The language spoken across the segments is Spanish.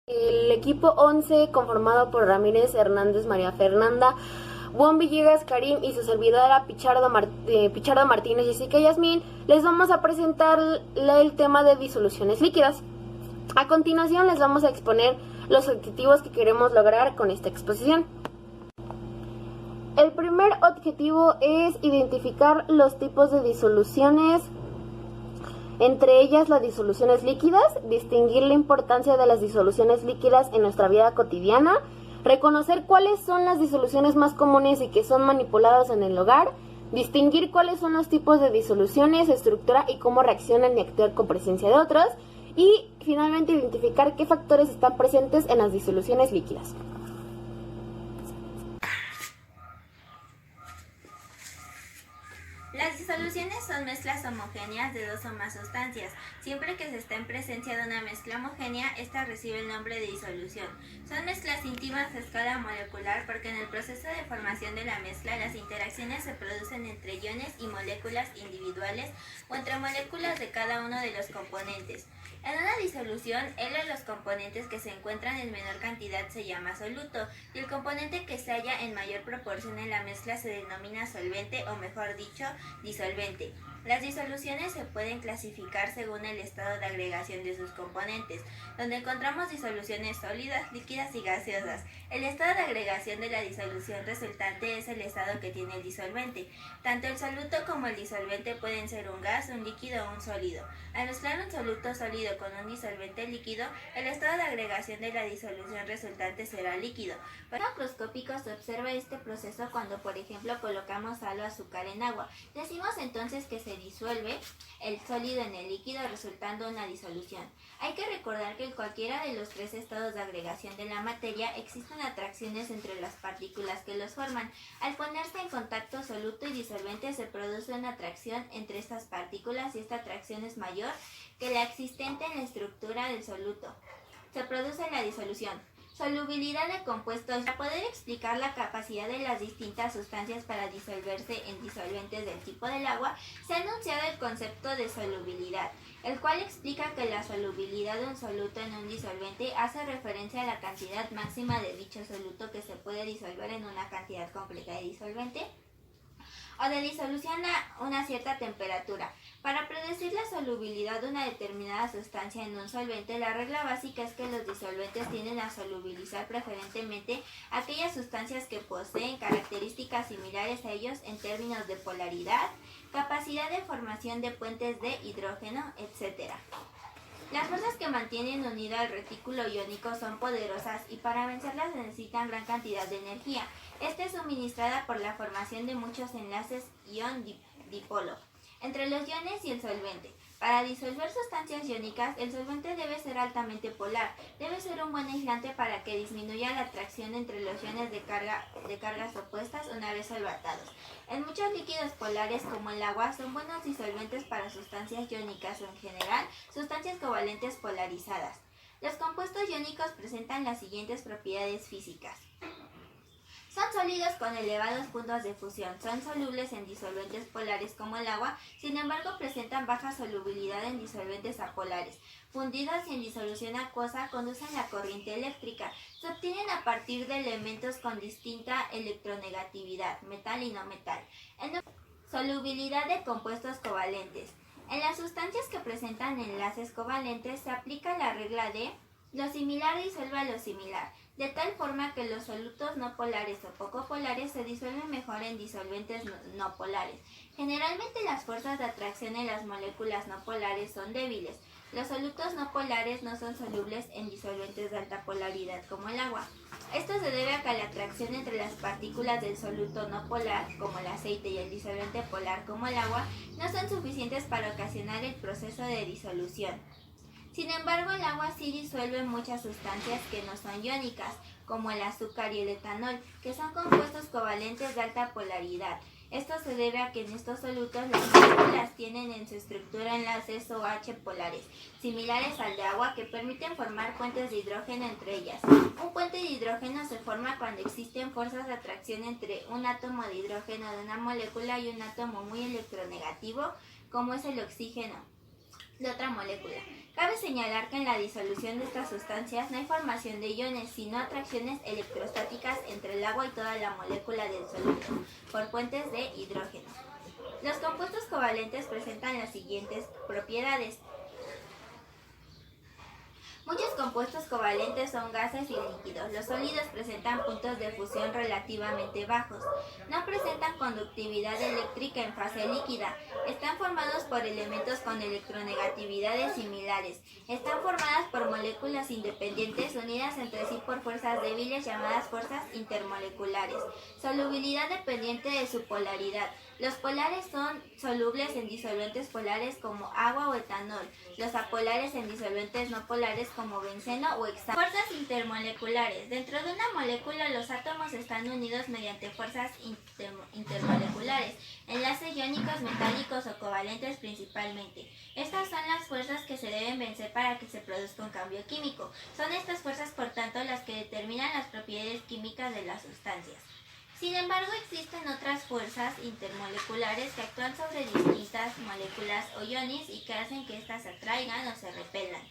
El equipo 11, conformado por Ramírez, Hernández, María Fernanda, Juan Villegas, Karim y su servidora Pichardo Martínez, Jessica Yasmín, les vamos a presentar el tema de disoluciones líquidas. A continuación les vamos a exponer los objetivos que queremos lograr con esta exposición. El primer objetivo es identificar los tipos de disoluciones, entre ellas las disoluciones líquidas, distinguir la importancia de las disoluciones líquidas en nuestra vida cotidiana, reconocer cuáles son las disoluciones más comunes y que son manipuladas en el hogar, distinguir cuáles son los tipos de disoluciones, estructura y cómo reaccionan y actúan con presencia de otras, y finalmente identificar qué factores están presentes en las disoluciones líquidas. Las disoluciones son mezclas homogéneas de dos o más sustancias. Siempre que se está en presencia de una mezcla homogénea, esta recibe el nombre de disolución. Son mezclas íntimas a escala molecular porque en el proceso de formación de la mezcla las interacciones se producen entre iones y moléculas individuales o entre moléculas de cada uno de los componentes. En una disolución, el de los componentes que se encuentran en menor cantidad se llama soluto y el componente que se halla en mayor proporción en la mezcla se denomina solvente o mejor dicho, disolvente. Las disoluciones se pueden clasificar según el estado de agregación de sus componentes, donde encontramos disoluciones sólidas, líquidas y gaseosas. El estado de agregación de la disolución resultante es el estado que tiene el disolvente. Tanto el soluto como el disolvente pueden ser un gas, un líquido o un sólido. Al mezclar un soluto sólido con un disolvente líquido, el estado de agregación de la disolución resultante será líquido. Para macroscópico se observa este proceso cuando, por ejemplo, colocamos sal o azúcar en agua. Decimos entonces que se disuelve el sólido en el líquido resultando una disolución. Hay que recordar que en cualquiera de los tres estados de agregación de la materia existen atracciones entre las partículas que los forman. Al ponerse en contacto soluto y disolvente se produce una atracción entre estas partículas y esta atracción es mayor que la existente en la estructura del soluto. Se produce la disolución. Solubilidad de compuestos. Para poder explicar la capacidad de las distintas sustancias para disolverse en disolventes del tipo del agua, se ha enunciado el concepto de solubilidad, el cual explica que la solubilidad de un soluto en un disolvente hace referencia a la cantidad máxima de dicho soluto que se puede disolver en una cantidad completa de disolvente o de disolución a una cierta temperatura. Para predecir la solubilidad de una determinada sustancia en un solvente, la regla básica es que los disolventes tienden a solubilizar preferentemente aquellas sustancias que poseen características similares a ellos en términos de polaridad, capacidad de formación de puentes de hidrógeno, etc. Las fuerzas que mantienen unido al retículo iónico son poderosas y para vencerlas se necesitan gran cantidad de energía. Esta es suministrada por la formación de muchos enlaces ion-dipolo entre los iones y el solvente. Para disolver sustancias iónicas, el solvente debe ser altamente polar. Debe ser un buen aislante para que disminuya la atracción entre los iones de cargas opuestas una vez solvatados. En muchos líquidos polares, como el agua, son buenos disolventes para sustancias iónicas o, en general, sustancias covalentes polarizadas. Los compuestos iónicos presentan las siguientes propiedades físicas. Son sólidos con elevados puntos de fusión, son solubles en disolventes polares como el agua, sin embargo presentan baja solubilidad en disolventes apolares. Fundidos y en disolución acuosa conducen la corriente eléctrica. Se obtienen a partir de elementos con distinta electronegatividad, metal y no metal. Solubilidad de compuestos covalentes. En las sustancias que presentan enlaces covalentes se aplica la regla de lo similar disuelve a lo similar, de tal forma que los solutos no polares o poco polares se disuelven mejor en disolventes no polares. Generalmente las fuerzas de atracción en las moléculas no polares son débiles. Los solutos no polares no son solubles en disolventes de alta polaridad como el agua. Esto se debe a que la atracción entre las partículas del soluto no polar, como el aceite, y el disolvente polar, como el agua, no son suficientes para ocasionar el proceso de disolución. Sin embargo, el agua sí disuelve muchas sustancias que no son iónicas, como el azúcar y el etanol, que son compuestos covalentes de alta polaridad. Esto se debe a que en estos solutos las moléculas tienen en su estructura enlaces OH polares, similares al de agua, que permiten formar puentes de hidrógeno entre ellas. Un puente de hidrógeno se forma cuando existen fuerzas de atracción entre un átomo de hidrógeno de una molécula y un átomo muy electronegativo, como es el oxígeno. de otra molécula. Cabe señalar que en la disolución de estas sustancias no hay formación de iones, sino atracciones electrostáticas entre el agua y toda la molécula del soluto, por puentes de hidrógeno. Los compuestos covalentes presentan las siguientes propiedades. Muchos compuestos covalentes son gases y líquidos. Los sólidos presentan puntos de fusión relativamente bajos. No presentan conductividad eléctrica en fase líquida. Están formados por elementos con electronegatividades similares. Están formadas por moléculas independientes unidas entre sí por fuerzas débiles llamadas fuerzas intermoleculares. Solubilidad dependiente de su polaridad. Los polares son solubles en disolventes polares como agua o etanol. Los apolares en disolventes no polares como benceno o hexano. Fuerzas intermoleculares. Dentro de una molécula los átomos están unidos mediante fuerzas intermoleculares, enlaces iónicos, metálicos o covalentes principalmente. Estas son las fuerzas que se deben vencer para que se produzca un cambio químico. Son estas fuerzas, por tanto, las que determinan las propiedades químicas de las sustancias. Sin embargo, existen otras fuerzas intermoleculares que actúan sobre distintas moléculas o iones y que hacen que éstas se atraigan o se repelan.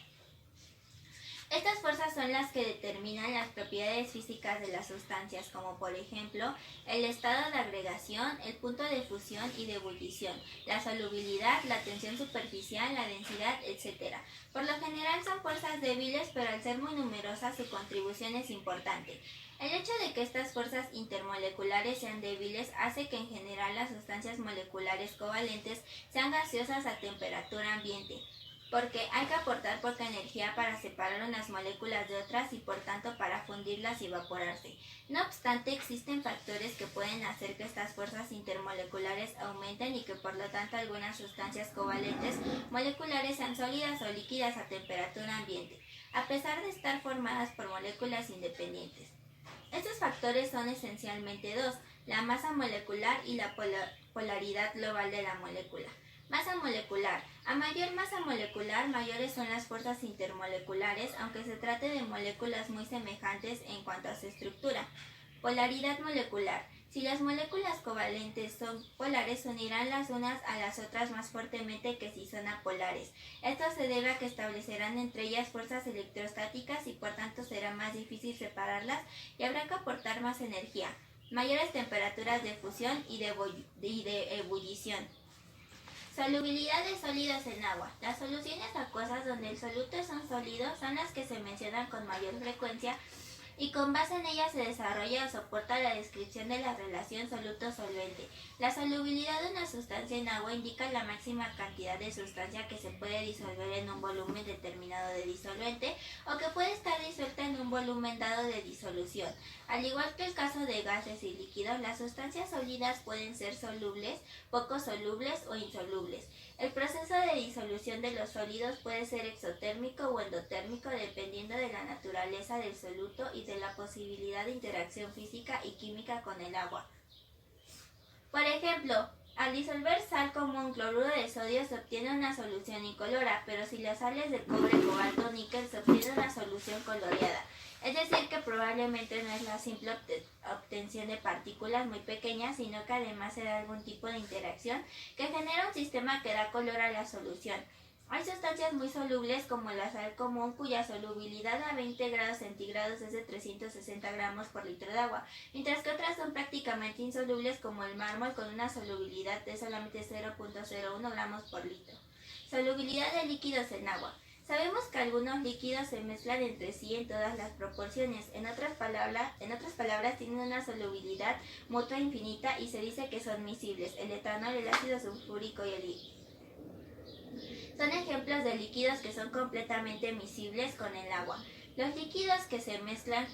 Estas fuerzas son las que determinan las propiedades físicas de las sustancias, como por ejemplo el estado de agregación, el punto de fusión y de ebullición, la solubilidad, la tensión superficial, la densidad, etc. Por lo general son fuerzas débiles, pero al ser muy numerosas su contribución es importante. El hecho de que estas fuerzas intermoleculares sean débiles hace que en general las sustancias moleculares covalentes sean gaseosas a temperatura ambiente, porque hay que aportar poca energía para separar unas moléculas de otras y por tanto para fundirlas y evaporarse. No obstante, existen factores que pueden hacer que estas fuerzas intermoleculares aumenten y que por lo tanto algunas sustancias covalentes moleculares sean sólidas o líquidas a temperatura ambiente, a pesar de estar formadas por moléculas independientes. Estos factores son esencialmente dos: la masa molecular y la polaridad global de la molécula. Masa molecular. A mayor masa molecular, mayores son las fuerzas intermoleculares, aunque se trate de moléculas muy semejantes en cuanto a su estructura. Polaridad molecular. Si las moléculas covalentes son polares, se unirán las unas a las otras más fuertemente que si son apolares. Esto se debe a que establecerán entre ellas fuerzas electrostáticas y por tanto será más difícil separarlas y habrá que aportar más energía. Mayores temperaturas de fusión y de ebullición. Solubilidad de sólidos en agua. Las soluciones acuosas donde el soluto es un sólido son las que se mencionan con mayor frecuencia y con base en ellas se desarrolla o soporta la descripción de la relación soluto-solvente. La solubilidad de una sustancia en agua indica la máxima cantidad de sustancia que se puede disolver en un volumen determinado de disolvente o que puede estar disuelta en un volumen dado de disolución. Al igual que el caso de gases y líquidos, las sustancias sólidas pueden ser solubles, poco solubles o insolubles. El proceso de disolución de los sólidos puede ser exotérmico o endotérmico dependiendo de la naturaleza del soluto y de la posibilidad de interacción física y química con el agua. Por ejemplo, al disolver sal común cloruro de sodio se obtiene una solución incolora, pero si las sales de cobre, cobalto, níquel se obtiene una solución coloreada. Es decir, que probablemente no es la simple obtención de partículas muy pequeñas, sino que además se da algún tipo de interacción que genera un sistema que da color a la solución. Hay sustancias muy solubles como la sal común, cuya solubilidad a 20 grados centígrados es de 360 gramos por litro de agua, mientras que otras son prácticamente insolubles como el mármol con una solubilidad de solamente 0.01 gramos por litro. Solubilidad de líquidos en agua. Sabemos que algunos líquidos se mezclan entre sí en todas las proporciones. En otras palabras, tienen una solubilidad mutua infinita y se dice que son miscibles. El etanol, el ácido sulfúrico y el son ejemplos de líquidos que son completamente miscibles con el agua. Los líquidos que se mezclan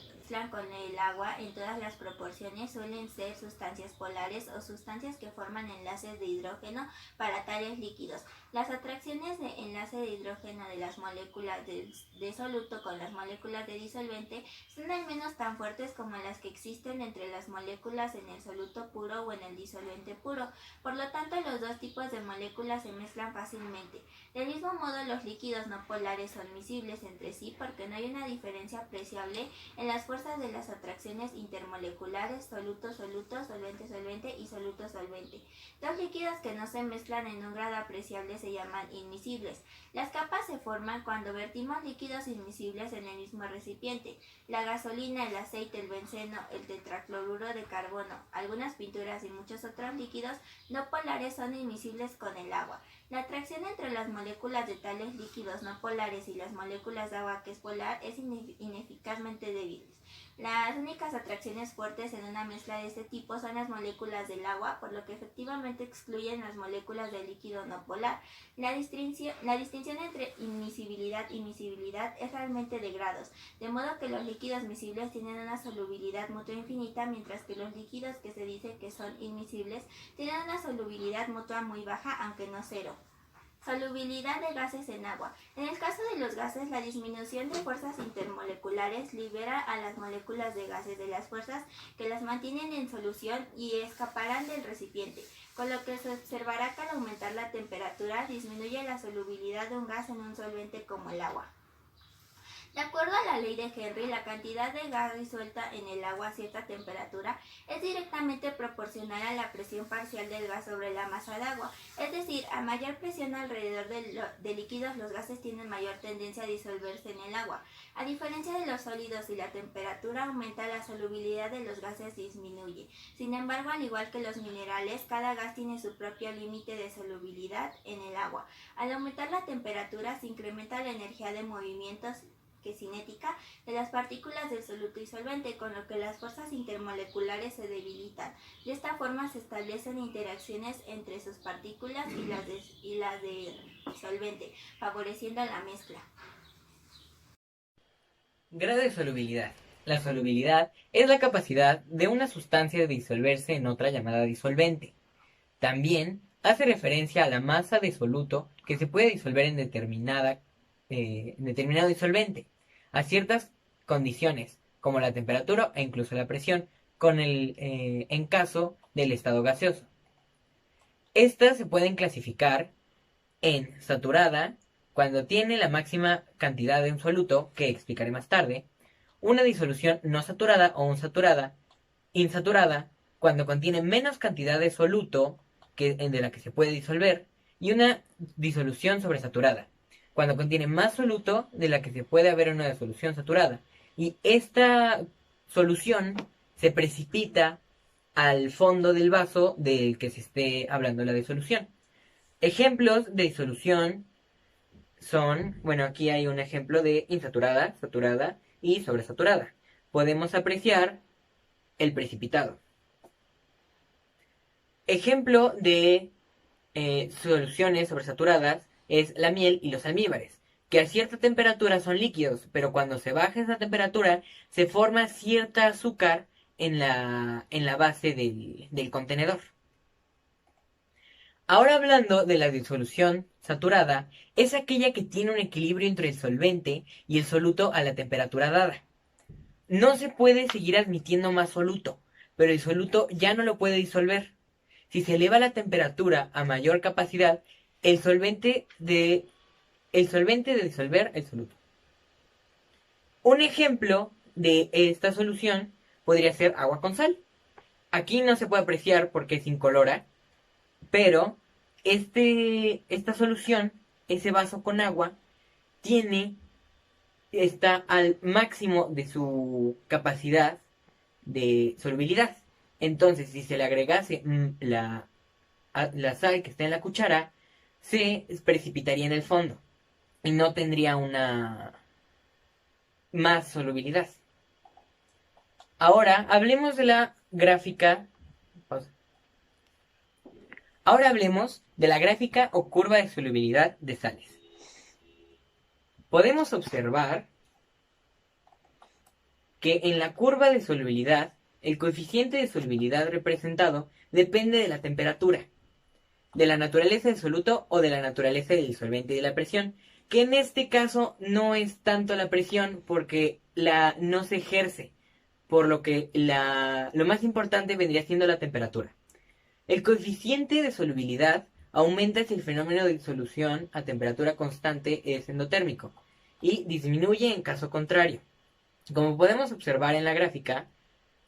con el agua en todas las proporciones suelen ser sustancias polares o sustancias que forman enlaces de hidrógeno para tales líquidos. Las atracciones de enlace de hidrógeno de las moléculas de soluto con las moléculas de disolvente son al menos tan fuertes como las que existen entre las moléculas en el soluto puro o en el disolvente puro. Por lo tanto, los dos tipos de moléculas se mezclan fácilmente. Del mismo modo, los líquidos no polares son miscibles entre sí porque no hay una diferencia apreciable en las fuerzas fuerzas de las atracciones intermoleculares soluto-soluto, solvente-solvente y soluto-solvente. Dos líquidos que no se mezclan en un grado apreciable se llaman inmiscibles. Las capas se forman cuando vertimos líquidos inmiscibles en el mismo recipiente. La gasolina, el aceite, el benceno, el tetracloruro de carbono, algunas pinturas y muchos otros líquidos no polares son inmiscibles con el agua. La atracción entre las moléculas de tales líquidos no polares y las moléculas de agua que es polar es ineficazmente débil. Las únicas atracciones fuertes en una mezcla de este tipo son las moléculas del agua, por lo que efectivamente excluyen las moléculas del líquido no polar. La distinción entre inmiscibilidad y miscibilidad es realmente de grados, de modo que los líquidos miscibles tienen una solubilidad mutua infinita, mientras que los líquidos que se dice que son inmiscibles tienen una solubilidad mutua muy baja, aunque no cero. Solubilidad de gases en agua. En el caso de los gases, la disminución de fuerzas intermoleculares libera a las moléculas de gases de las fuerzas que las mantienen en solución y escaparán del recipiente, con lo que se observará que al aumentar la temperatura disminuye la solubilidad de un gas en un solvente como el agua. De acuerdo a la ley de Henry, la cantidad de gas disuelta en el agua a cierta temperatura es directamente proporcional a la presión parcial del gas sobre la masa de agua. Es decir, a mayor presión alrededor de líquidos, los gases tienen mayor tendencia a disolverse en el agua. A diferencia de los sólidos, si la temperatura aumenta, la solubilidad de los gases disminuye. Sin embargo, al igual que los minerales, cada gas tiene su propio límite de solubilidad en el agua. Al aumentar la temperatura, se incrementa la energía de movimientos cinética de las partículas del soluto y solvente, con lo que las fuerzas intermoleculares se debilitan. De esta forma se establecen interacciones entre sus partículas y las de solvente, favoreciendo la mezcla. Grado de solubilidad. La solubilidad es la capacidad de una sustancia de disolverse en otra llamada disolvente. También hace referencia a la masa de soluto que se puede disolver en determinado disolvente, a ciertas condiciones, como la temperatura e incluso la presión, en caso del estado gaseoso. Estas se pueden clasificar en saturada, cuando tiene la máxima cantidad de un soluto, que explicaré más tarde, una disolución no saturada o insaturada, cuando contiene menos cantidad de soluto de la que se puede disolver, y una disolución sobresaturada, cuando contiene más soluto de la que se puede haber en una solución saturada. Y esta solución se precipita al fondo del vaso del que se esté hablando la disolución. Ejemplos de disolución son, aquí hay un ejemplo de insaturada, saturada y sobresaturada. Podemos apreciar el precipitado. Ejemplo de soluciones sobresaturadas es la miel y los almíbares, que a cierta temperatura son líquidos, pero cuando se baja esa temperatura se forma cierta azúcar en la base del contenedor. Ahora, hablando de la disolución saturada, es aquella que tiene un equilibrio entre el solvente y el soluto a la temperatura dada. No se puede seguir admitiendo más soluto, pero el soluto ya no lo puede disolver. Si se eleva la temperatura a mayor capacidad, el solvente de disolver el soluto. Un ejemplo de esta solución podría ser agua con sal. Aquí no se puede apreciar porque es incolora, pero esta solución, ese vaso con agua, está al máximo de su capacidad de solubilidad. Entonces, si se le agregase la sal que está en la cuchara, se precipitaría en el fondo y no tendría una más solubilidad. Ahora hablemos de la gráfica. Ahora hablemos de la gráfica o curva de solubilidad de sales. Podemos observar que en la curva de solubilidad, el coeficiente de solubilidad representado depende de la temperatura, de la naturaleza del soluto o de la naturaleza del disolvente y de la presión, que en este caso no es tanto la presión porque no se ejerce, por lo que lo más importante vendría siendo la temperatura. El coeficiente de solubilidad aumenta si el fenómeno de disolución a temperatura constante es endotérmico y disminuye en caso contrario. Como podemos observar en la gráfica,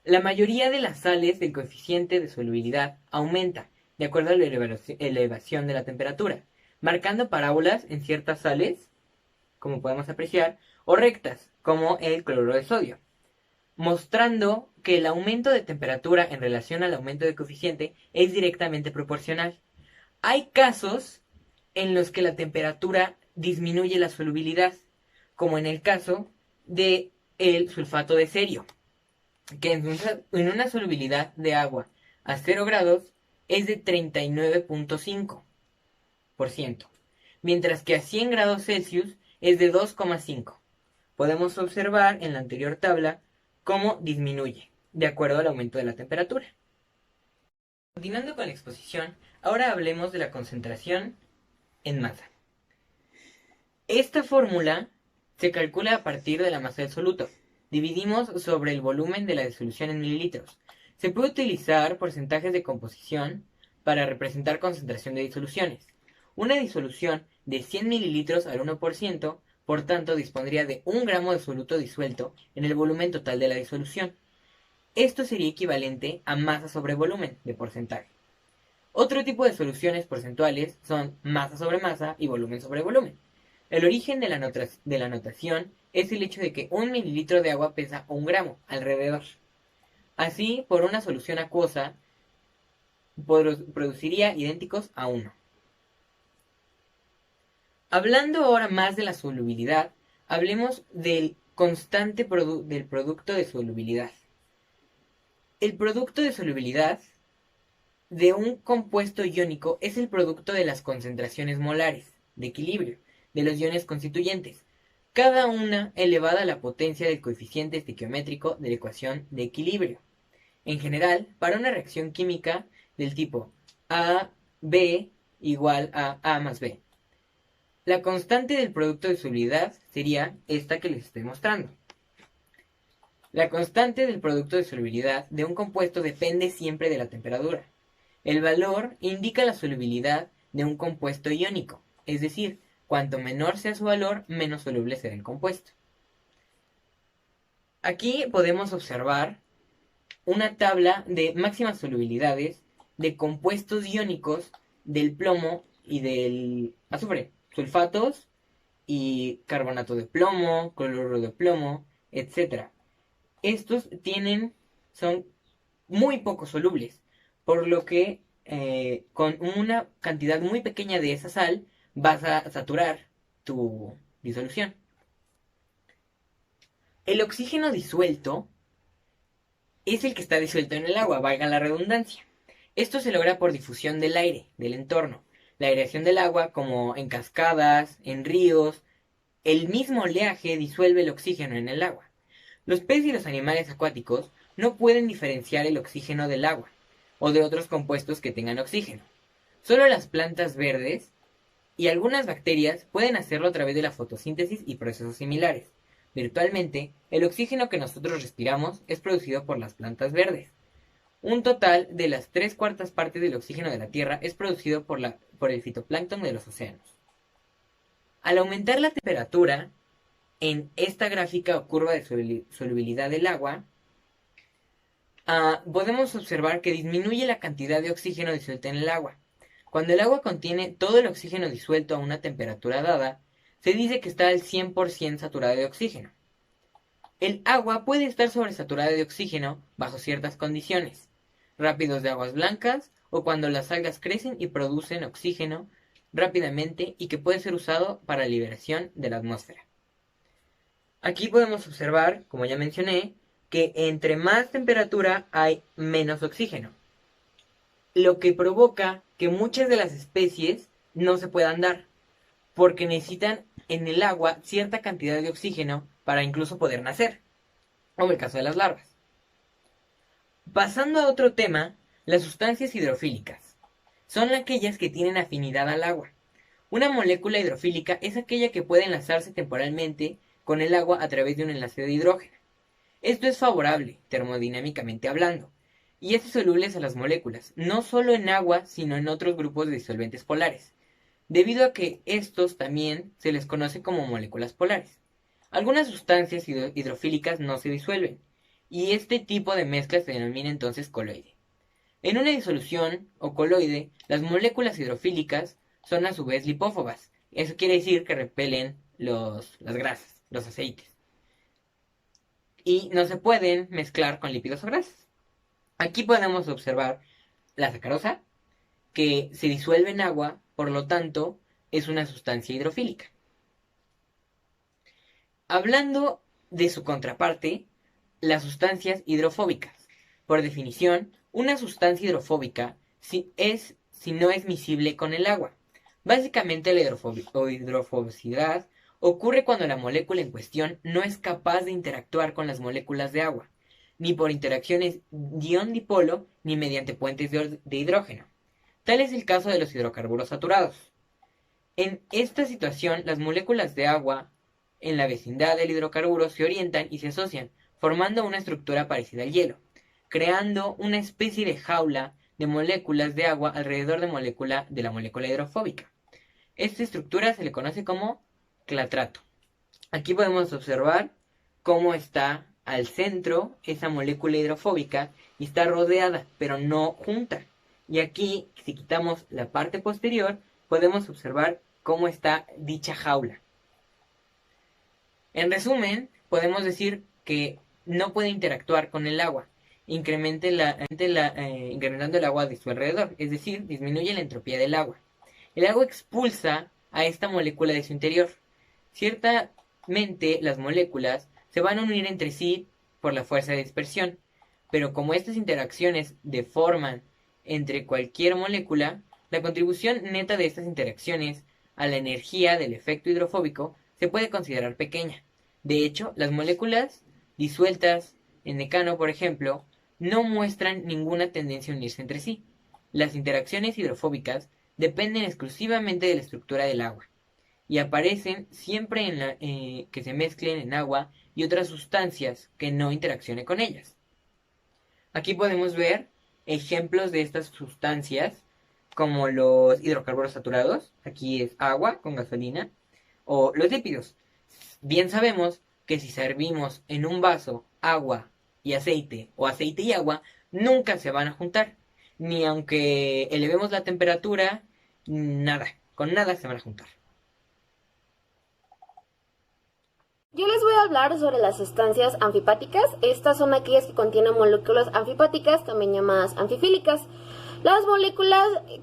la mayoría de las sales del coeficiente de solubilidad aumenta de acuerdo a la elevación de la temperatura, marcando parábolas en ciertas sales, como podemos apreciar, o rectas, como el cloruro de sodio, mostrando que el aumento de temperatura en relación al aumento de coeficiente es directamente proporcional. Hay casos en los que la temperatura disminuye la solubilidad, como en el caso del sulfato de cerio, que en una solubilidad de agua a 0 grados es de 39.5%, mientras que a 100 grados Celsius es de 2,5%. Podemos observar en la anterior tabla cómo disminuye, de acuerdo al aumento de la temperatura. Continuando con la exposición, ahora hablemos de la concentración en masa. Esta fórmula se calcula a partir de la masa del soluto. Dividimos sobre el volumen de la disolución en mililitros. Se puede utilizar porcentajes de composición para representar concentración de disoluciones. Una disolución de 100 mililitros al 1%, por tanto, dispondría de 1 gramo de soluto disuelto en el volumen total de la disolución. Esto sería equivalente a masa sobre volumen de porcentaje. Otro tipo de soluciones porcentuales son masa sobre masa y volumen sobre volumen. El origen de la notación es el hecho de que 1 mililitro de agua pesa 1 gramo alrededor. Así, por una solución acuosa, produciría idénticos a 1. Hablando ahora más de la solubilidad, hablemos del constante del producto de solubilidad. El producto de solubilidad de un compuesto iónico es el producto de las concentraciones molares de equilibrio de los iones constituyentes, cada una elevada a la potencia del coeficiente estequiométrico de la ecuación de equilibrio. En general, para una reacción química del tipo AB igual a A más B, la constante del producto de solubilidad sería esta que les estoy mostrando. La constante del producto de solubilidad de un compuesto depende siempre de la temperatura. El valor indica la solubilidad de un compuesto iónico, es decir, cuanto menor sea su valor, menos soluble será el compuesto. Aquí podemos observar una tabla de máximas solubilidades de compuestos iónicos del plomo y del azufre, sulfatos y carbonato de plomo, cloruro de plomo, etc. Estos son muy poco solubles, por lo que con una cantidad muy pequeña de esa sal vas a saturar tu disolución. El oxígeno disuelto es el que está disuelto en el agua, valga la redundancia. Esto se logra por difusión del aire, del entorno, la aireación del agua, como en cascadas, en ríos. El mismo oleaje disuelve el oxígeno en el agua. Los peces y los animales acuáticos no pueden diferenciar el oxígeno del agua o de otros compuestos que tengan oxígeno. Solo las plantas verdes y algunas bacterias pueden hacerlo a través de la fotosíntesis y procesos similares. Virtualmente, el oxígeno que nosotros respiramos es producido por las plantas verdes. Un total de las 3/4 partes del oxígeno de la Tierra es producido por el fitoplancton de los océanos. Al aumentar la temperatura, en esta gráfica o curva de solubilidad del agua, podemos observar que disminuye la cantidad de oxígeno disuelto en el agua. Cuando el agua contiene todo el oxígeno disuelto a una temperatura dada, se dice que está al 100% saturada de oxígeno. El agua puede estar sobresaturada de oxígeno bajo ciertas condiciones, rápidos de aguas blancas o cuando las algas crecen y producen oxígeno rápidamente y que puede ser usado para la liberación de la atmósfera. Aquí podemos observar, como ya mencioné, que entre más temperatura hay menos oxígeno, lo que provoca que muchas de las especies no se puedan dar, porque necesitan en el agua cierta cantidad de oxígeno para incluso poder nacer, como el caso de las larvas. Pasando a otro tema, las sustancias hidrofílicas son aquellas que tienen afinidad al agua. Una molécula hidrofílica es aquella que puede enlazarse temporalmente con el agua a través de un enlace de hidrógeno. Esto es favorable, termodinámicamente hablando, y es soluble a las moléculas, no solo en agua, sino en otros grupos de disolventes polares, debido a que estos también se les conoce como moléculas polares. Algunas sustancias hidrofílicas no se disuelven, y este tipo de mezcla se denomina entonces coloide. En una disolución o coloide, las moléculas hidrofílicas son a su vez lipófobas. Eso quiere decir que repelen las grasas, los aceites. Y no se pueden mezclar con lípidos o grasas. Aquí podemos observar la sacarosa, que se disuelve en agua, por lo tanto, es una sustancia hidrofílica. Hablando de su contraparte, las sustancias hidrofóbicas. Por definición, una sustancia hidrofóbica si no es miscible con el agua. Básicamente la hidrofobicidad ocurre cuando la molécula en cuestión no es capaz de interactuar con las moléculas de agua, ni por interacciones ion-dipolo, ni mediante puentes de hidrógeno. Tal es el caso de los hidrocarburos saturados. En esta situación, las moléculas de agua en la vecindad del hidrocarburo se orientan y se asocian, formando una estructura parecida al hielo, creando una especie de jaula de moléculas de agua alrededor de la molécula hidrofóbica. Esta estructura se le conoce como clatrato. Aquí podemos observar cómo está al centro esa molécula hidrofóbica y está rodeada, pero no junta. Y aquí, si quitamos la parte posterior, podemos observar cómo está dicha jaula. En resumen, podemos decir que no puede interactuar con el agua, incrementando el agua de su alrededor, es decir, disminuye la entropía del agua. El agua expulsa a esta molécula de su interior. Ciertamente, las moléculas se van a unir entre sí por la fuerza de dispersión, pero como estas interacciones deforman entre cualquier molécula, la contribución neta de estas interacciones a la energía del efecto hidrofóbico se puede considerar pequeña. De hecho, las moléculas disueltas en decano, por ejemplo, no muestran ninguna tendencia a unirse entre sí. Las interacciones hidrofóbicas dependen exclusivamente de la estructura del agua y aparecen siempre que se mezclen en agua y otras sustancias que no interaccionen con ellas. Aquí podemos ver ejemplos de estas sustancias como los hidrocarburos saturados, aquí es agua con gasolina, o los lípidos. Bien sabemos que si servimos en un vaso agua y aceite o aceite y agua, nunca se van a juntar. Ni aunque elevemos la temperatura, con nada se van a juntar. Yo les voy a hablar sobre las sustancias anfipáticas. Estas son aquellas que contienen moléculas anfipáticas, también llamadas anfifílicas.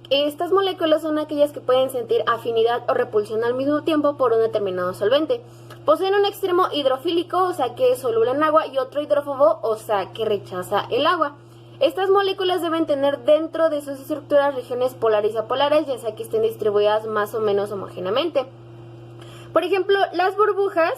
Estas moléculas son aquellas que pueden sentir afinidad o repulsión al mismo tiempo por un determinado solvente. Poseen un extremo hidrofílico, o sea que es soluble en agua, y otro hidrófobo, o sea que rechaza el agua. Estas moléculas deben tener dentro de sus estructuras regiones polares y apolares, ya sea que estén distribuidas más o menos homogéneamente. Por ejemplo, las burbujas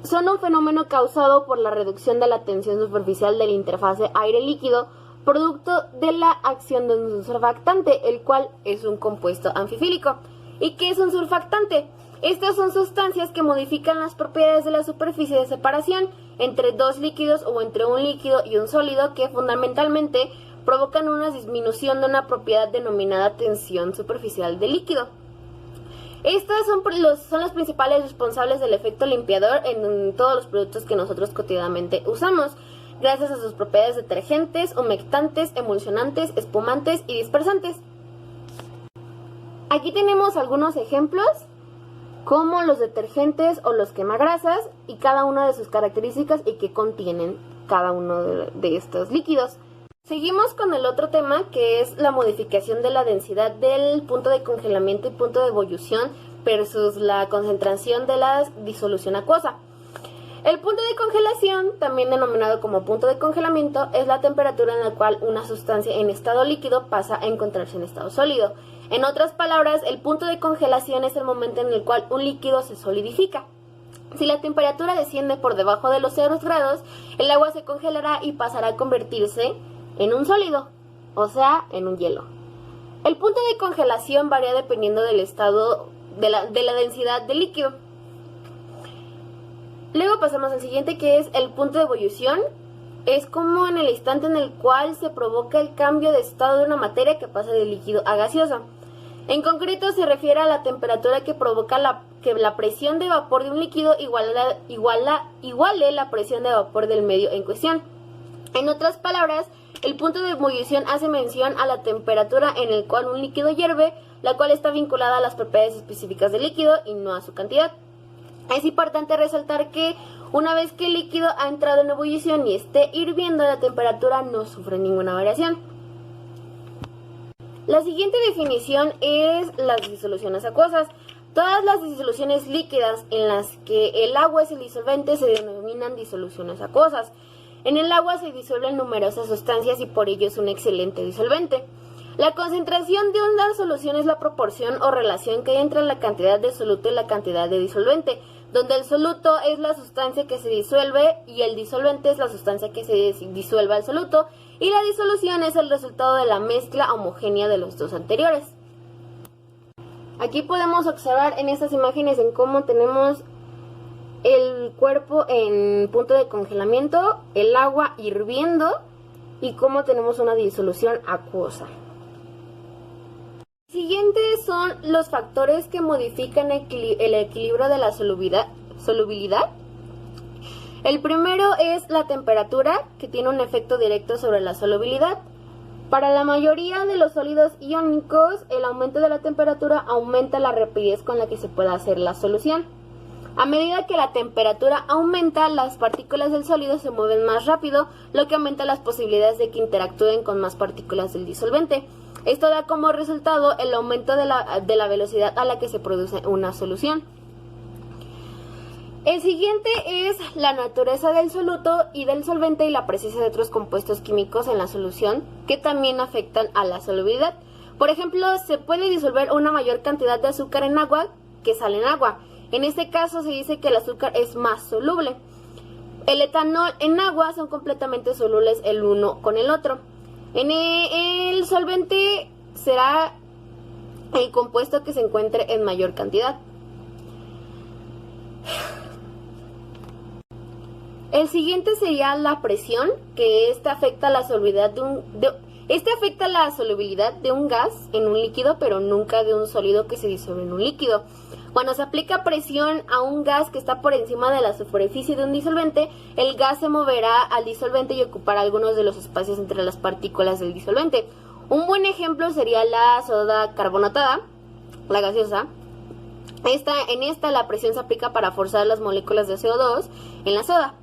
son un fenómeno causado por la reducción de la tensión superficial de la interfase aire-líquido, producto de la acción de un surfactante, el cual es un compuesto anfifílico. ¿Y qué es un surfactante? Estas son sustancias que modifican las propiedades de la superficie de separación entre dos líquidos o entre un líquido y un sólido, que fundamentalmente provocan una disminución de una propiedad denominada tensión superficial del líquido. Estas son los principales responsables del efecto limpiador en todos los productos que nosotros cotidianamente usamos, gracias a sus propiedades detergentes, humectantes, emulsionantes, espumantes y dispersantes. Aquí tenemos algunos ejemplos, como los detergentes o los quemagrasas, y cada una de sus características y qué contienen cada uno de estos líquidos. Seguimos con el otro tema, que es la modificación de la densidad del punto de congelamiento y punto de ebullición versus la concentración de la disolución acuosa. El punto de congelación, también denominado como punto de congelamiento, es la temperatura en la cual una sustancia en estado líquido pasa a encontrarse en estado sólido. En otras palabras, el punto de congelación es el momento en el cual un líquido se solidifica. Si la temperatura desciende por debajo de los 0 grados, el agua se congelará y pasará a convertirse en un sólido, o sea, en un hielo. El punto de congelación varía dependiendo del estado de la densidad del líquido. Luego pasamos al siguiente, que es el punto de ebullición. Es como en el instante en el cual se provoca el cambio de estado de una materia que pasa de líquido a gaseosa. En concreto se refiere a la temperatura que provoca la que la presión de vapor de un líquido iguale la presión de vapor del medio en cuestión. En otras palabras, el punto de ebullición hace mención a la temperatura en el cual un líquido hierve, la cual está vinculada a las propiedades específicas del líquido y no a su cantidad. Es importante resaltar que una vez que el líquido ha entrado en ebullición y esté hirviendo, la temperatura no sufre ninguna variación. La siguiente definición es las disoluciones acuosas. Todas las disoluciones líquidas en las que el agua es el disolvente se denominan disoluciones acuosas. En el agua se disuelven numerosas sustancias y por ello es un excelente disolvente. La concentración de una solución es la proporción o relación que hay entre la cantidad de soluto y la cantidad de disolvente, donde el soluto es la sustancia que se disuelve y el disolvente es la sustancia que se disuelve al soluto, y la disolución es el resultado de la mezcla homogénea de los dos anteriores. Aquí podemos observar en estas imágenes en cómo tenemos el cuerpo en punto de congelamiento, el agua hirviendo y cómo tenemos una disolución acuosa. Siguientes son los factores que modifican el equilibrio de la solubilidad. El primero es la temperatura, que tiene un efecto directo sobre la solubilidad. Para la mayoría de los sólidos iónicos, el aumento de la temperatura aumenta la rapidez con la que se puede hacer la solución. A medida que la temperatura aumenta, las partículas del sólido se mueven más rápido, lo que aumenta las posibilidades de que interactúen con más partículas del disolvente. Esto da como resultado el aumento de la velocidad a la que se produce una solución. El siguiente es la naturaleza del soluto y del solvente y la presencia de otros compuestos químicos en la solución que también afectan a la solubilidad. Por ejemplo, se puede disolver una mayor cantidad de azúcar en agua que sal en agua. En este caso se dice que el azúcar es más soluble. El etanol en agua son completamente solubles el uno con el otro. En el solvente será el compuesto que se encuentre en mayor cantidad. El siguiente sería la presión, que afecta la solubilidad de un gas en un líquido, pero nunca de un sólido que se disuelve en un líquido. Cuando se aplica presión a un gas que está por encima de la superficie de un disolvente, el gas se moverá al disolvente y ocupará algunos de los espacios entre las partículas del disolvente. Un buen ejemplo sería la soda carbonatada, la gaseosa. En esta la presión se aplica para forzar las moléculas de CO2 en la soda.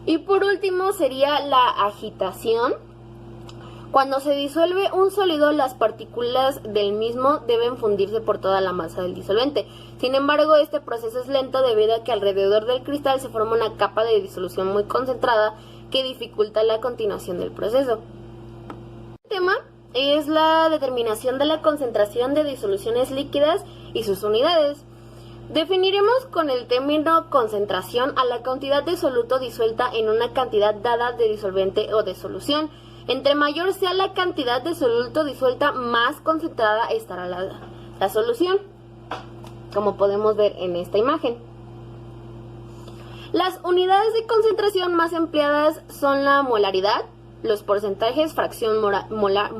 Y por último sería la agitación. Cuando se disuelve un sólido, las partículas del mismo deben fundirse por toda la masa del disolvente. Sin embargo, este proceso es lento debido a que alrededor del cristal se forma una capa de disolución muy concentrada que dificulta la continuación del proceso. El tema es la determinación de la concentración de disoluciones líquidas y sus unidades. Definiremos con el término concentración a la cantidad de soluto disuelta en una cantidad dada de disolvente o de solución. Entre mayor sea la cantidad de soluto disuelta, más concentrada estará la solución, como podemos ver en esta imagen. Las unidades de concentración más empleadas son la molaridad, los porcentajes, fracción molar,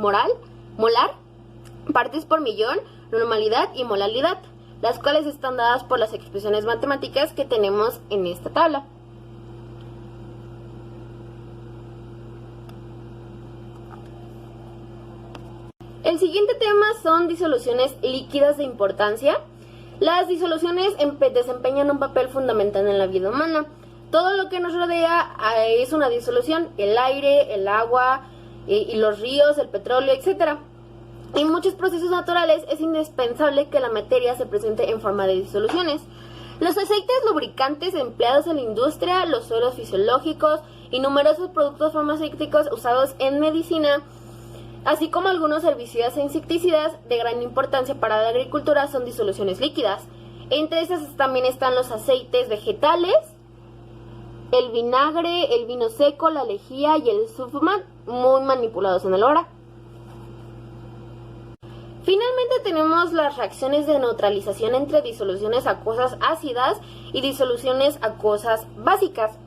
partes por millón, normalidad y molalidad, las cuales están dadas por las expresiones matemáticas que tenemos en esta tabla. El siguiente tema son disoluciones líquidas de importancia. Las disoluciones desempeñan un papel fundamental en la vida humana. Todo lo que nos rodea es una disolución: el aire, el agua, y los ríos, el petróleo, etc. En muchos procesos naturales es indispensable que la materia se presente en forma de disoluciones. Los aceites lubricantes empleados en la industria, los sueros fisiológicos y numerosos productos farmacéuticos usados en medicina, así como algunos herbicidas e insecticidas de gran importancia para la agricultura, son disoluciones líquidas. Entre esas también están los aceites vegetales, el vinagre, el vino seco, la lejía y el sulfman, muy manipulados en el hogar. Finalmente tenemos las reacciones de neutralización entre disoluciones acuosas ácidas y disoluciones acuosas básicas.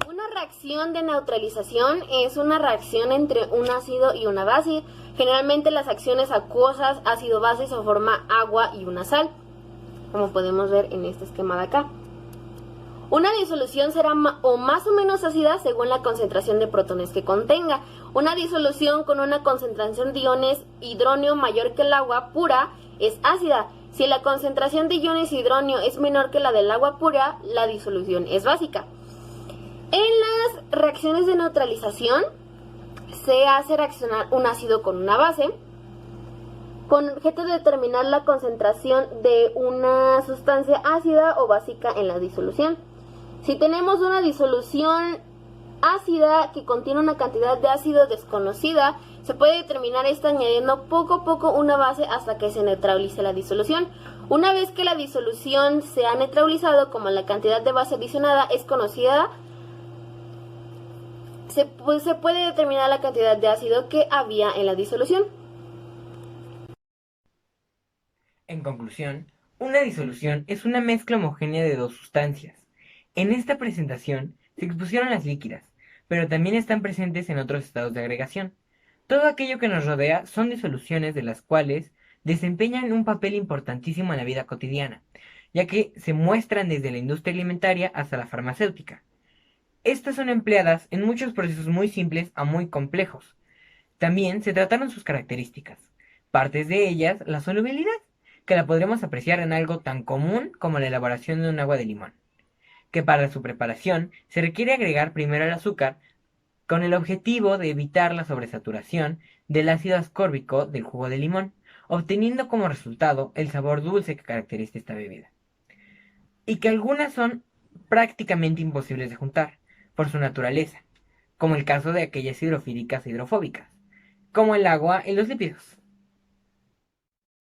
Una reacción de neutralización es una reacción entre un ácido y una base. Generalmente las acciones acuosas, ácido-base, se forma agua y una sal, como podemos ver en este esquema de acá. Una disolución será o más o menos ácida según la concentración de protones que contenga. Una disolución con una concentración de iones hidronio mayor que el agua pura es ácida. Si la concentración de iones hidronio es menor que la del agua pura, la disolución es básica. En las reacciones de neutralización se hace reaccionar un ácido con una base con objeto de determinar la concentración de una sustancia ácida o básica en la disolución. Si tenemos una disolución ácida que contiene una cantidad de ácido desconocida, se puede determinar esta añadiendo poco a poco una base hasta que se neutralice la disolución. Una vez que la disolución se ha neutralizado, como la cantidad de base adicionada es conocida, se puede determinar la cantidad de ácido que había en la disolución. En conclusión, una disolución es una mezcla homogénea de dos sustancias. En esta presentación se expusieron las líquidas, pero también están presentes en otros estados de agregación. Todo aquello que nos rodea son disoluciones de las cuales desempeñan un papel importantísimo en la vida cotidiana, ya que se muestran desde la industria alimentaria hasta la farmacéutica. Estas son empleadas en muchos procesos muy simples a muy complejos. También se trataron sus características. Partes de ellas, la solubilidad, que la podremos apreciar en algo tan común como la elaboración de un agua de limón, que para su preparación se requiere agregar primero el azúcar con el objetivo de evitar la sobresaturación del ácido ascórbico del jugo de limón, obteniendo como resultado el sabor dulce que caracteriza esta bebida. Y que algunas son prácticamente imposibles de juntar, por su naturaleza, como el caso de aquellas hidrofílicas e hidrofóbicas, como el agua y los lípidos.